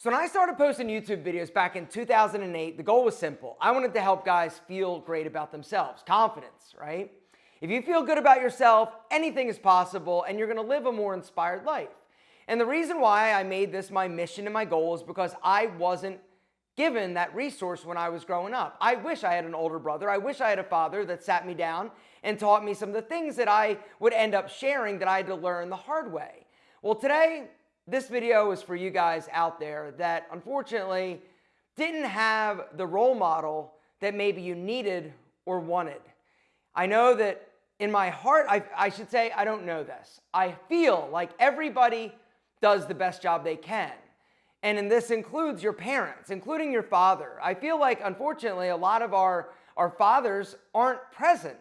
So when I started posting YouTube videos back in 2008, the goal was simple. I wanted to help guys feel great about themselves, confidence, right? If you feel good about yourself, anything is possible and you're gonna live a more inspired life. And the reason why I made this my mission and my goal is because I wasn't given that resource when I was growing up. I wish I had an older brother. I wish I had a father that sat me down and taught me some of the things that I would end up sharing that I had to learn the hard way. Well, today, this video is for you guys out there that unfortunately didn't have the role model that maybe you needed or wanted. I know that in my heart, I should say, I don't know this. I feel like everybody does the best job they can. And this includes your parents, including your father. I feel like, unfortunately, a lot of our fathers aren't present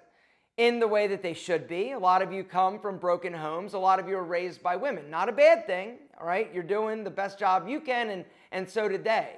in the way that they should be. A lot of you come from broken homes. A lot of you are raised by women. Not a bad thing, all right? You're doing the best job you can, and so did they.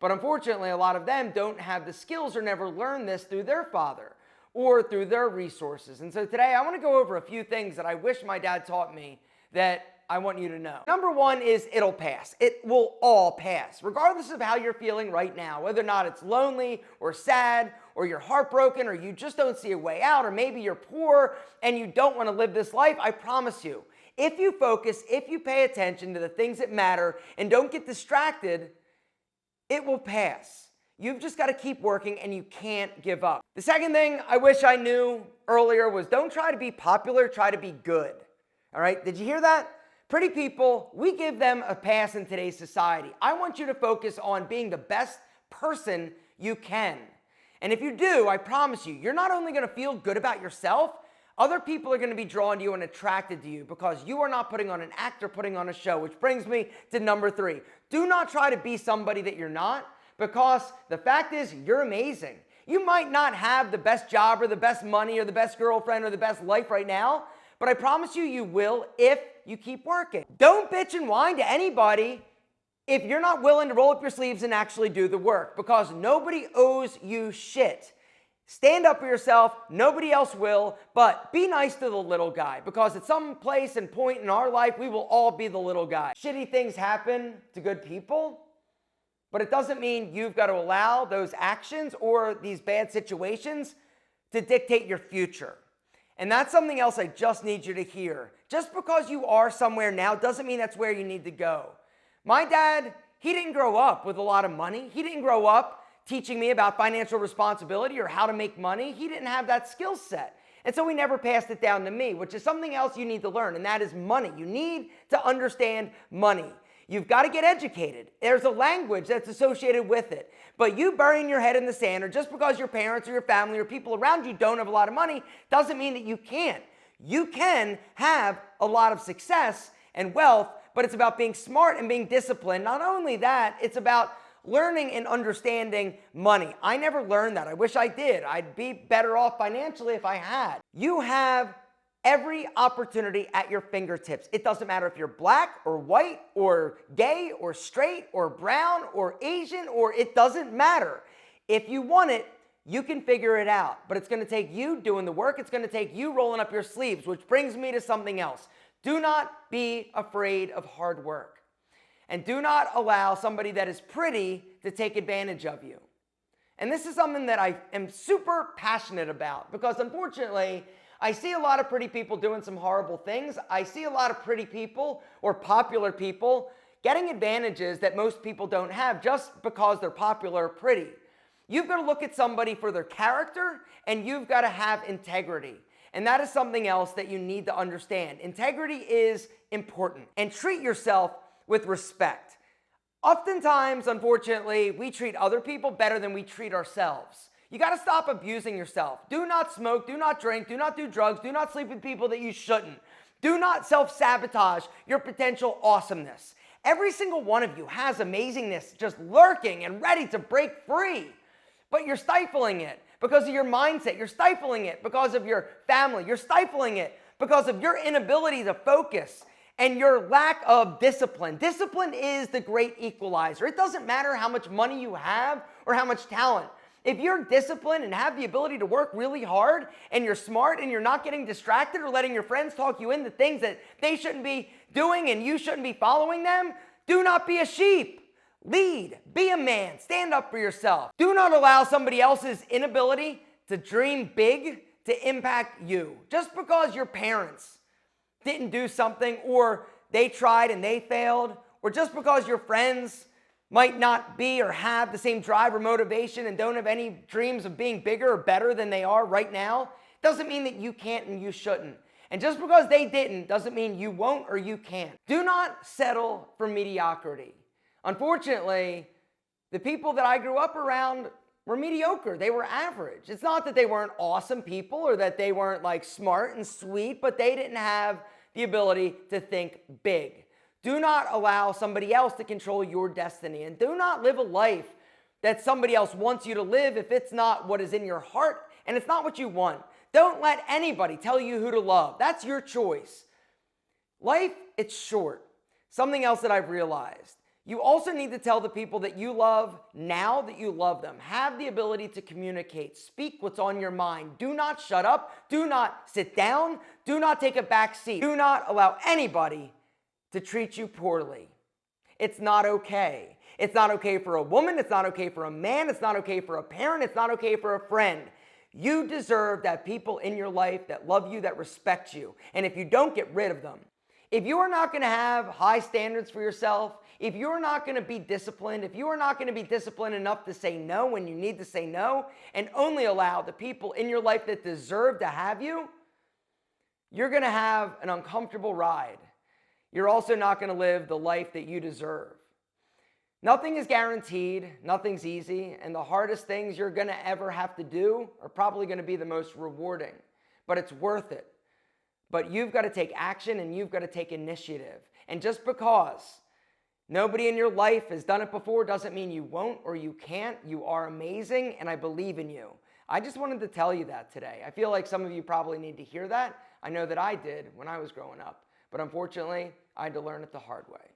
But unfortunately, a lot of them don't have the skills or never learned this through their father or through their resources. And so today, I want to go over a few things that I wish my dad taught me that I want you to know. Number one is it'll pass. It will all pass, regardless of how you're feeling right now, whether or not it's lonely or sad or you're heartbroken or you just don't see a way out, or maybe you're poor and you don't want to live this life. I promise you, if you focus, if you pay attention to the things that matter and don't get distracted, it will pass. You've just got to keep working and you can't give up. The second thing I wish I knew earlier was don't try to be popular, try to be good. All right, did you hear that? Pretty people, we give them a pass in today's society. I want you to focus on being the best person you can. And if you do, I promise you, you're not only going to feel good about yourself, other people are going to be drawn to you and attracted to you because you are not putting on an act or putting on a show, which brings me to number three. Do not try to be somebody that you're not, because the fact is you're amazing. You might not have the best job or the best money or the best girlfriend or the best life right now, but I promise you, you will if you keep working. Don't bitch and whine to anybody if you're not willing to roll up your sleeves and actually do the work, because nobody owes you shit. Stand up for yourself, nobody else will, but be nice to the little guy, because at some place and point in our life, we will all be the little guy. Shitty things happen to good people, but it doesn't mean you've got to allow those actions or these bad situations to dictate your future. And that's something else I just need you to hear. Just because you are somewhere now doesn't mean that's where you need to go. My dad, he didn't grow up with a lot of money. He didn't grow up teaching me about financial responsibility or how to make money. He didn't have that skill set. And so he never passed it down to me, which is something else you need to learn, and that is money. You need to understand money. You've got to get educated. There's a language that's associated with it. But you burying your head in the sand, or just because your parents or your family or people around you don't have a lot of money, doesn't mean that you can't. You can have a lot of success and wealth, but it's about being smart and being disciplined. Not only that, it's about learning and understanding money. I never learned that. I wish I did. I'd be better off financially if I had. You have every opportunity at your fingertips. It doesn't matter if you're black or white or gay or straight or brown or Asian, or it doesn't matter. If you want it, you can figure it out. But it's going to take you doing the work. It's going to take you rolling up your sleeves, which brings me to something else. Do not be afraid of hard work. And do not allow somebody that is pretty to take advantage of you. And this is something that I am super passionate about, because unfortunately, I see a lot of pretty people doing some horrible things. I see a lot of pretty people or popular people getting advantages that most people don't have just because they're popular or pretty. You've got to look at somebody for their character, and you've got to have integrity. And that is something else that you need to understand. Integrity is important, and treat yourself with respect. Oftentimes, unfortunately, we treat other people better than we treat ourselves. You got to stop abusing yourself. Do not smoke, do not drink, do not do drugs, do not sleep with people that you shouldn't. Do not self-sabotage your potential awesomeness. Every single one of you has amazingness just lurking and ready to break free, but you're stifling it because of your mindset. You're stifling it because of your family. You're stifling it because of your inability to focus and your lack of discipline. Discipline is the great equalizer. It doesn't matter how much money you have or how much talent. If you're disciplined and have the ability to work really hard, and you're smart and you're not getting distracted or letting your friends talk you into things that they shouldn't be doing and you shouldn't be following them, do not be a sheep. Lead, be a man, stand up for yourself. Do not allow somebody else's inability to dream big to impact you. Just because your parents didn't do something, or they tried and they failed, or just because your friends might not be or have the same drive or motivation and don't have any dreams of being bigger or better than they are right now, doesn't mean that you can't and you shouldn't. And just because they didn't doesn't mean you won't or you can't. Do not settle for mediocrity. Unfortunately, the people that I grew up around were mediocre. They were average. It's not that they weren't awesome people or that they weren't like smart and sweet, but they didn't have the ability to think big. Do not allow somebody else to control your destiny, and do not live a life that somebody else wants you to live if it's not what is in your heart and it's not what you want. Don't let anybody tell you who to love. That's your choice. Life, it's short. Something else that I've realized. You also need to tell the people that you love now that you love them. Have the ability to communicate. Speak what's on your mind. Do not shut up. Do not sit down. Do not take a back seat. Do not allow anybody to treat you poorly. It's not okay. It's not okay for a woman. It's not okay for a man. It's not okay for a parent. It's not okay for a friend. You deserve to have people in your life that love you, that respect you. And if you don't, get rid of them. If you are not going to have high standards for yourself, if you're not going to be disciplined, if you are not going to be disciplined enough to say no when you need to say no, and only allow the people in your life that deserve to have you, you're going to have an uncomfortable ride. You're also not going to live the life that you deserve. Nothing is guaranteed, nothing's easy, and the hardest things you're going to ever have to do are probably going to be the most rewarding, but it's worth it. But you've got to take action and you've got to take initiative. And just because nobody in your life has done it before doesn't mean you won't or you can't. You are amazing, and I believe in you. I just wanted to tell you that today. I feel like some of you probably need to hear that. I know that I did when I was growing up, but unfortunately, I had to learn it the hard way.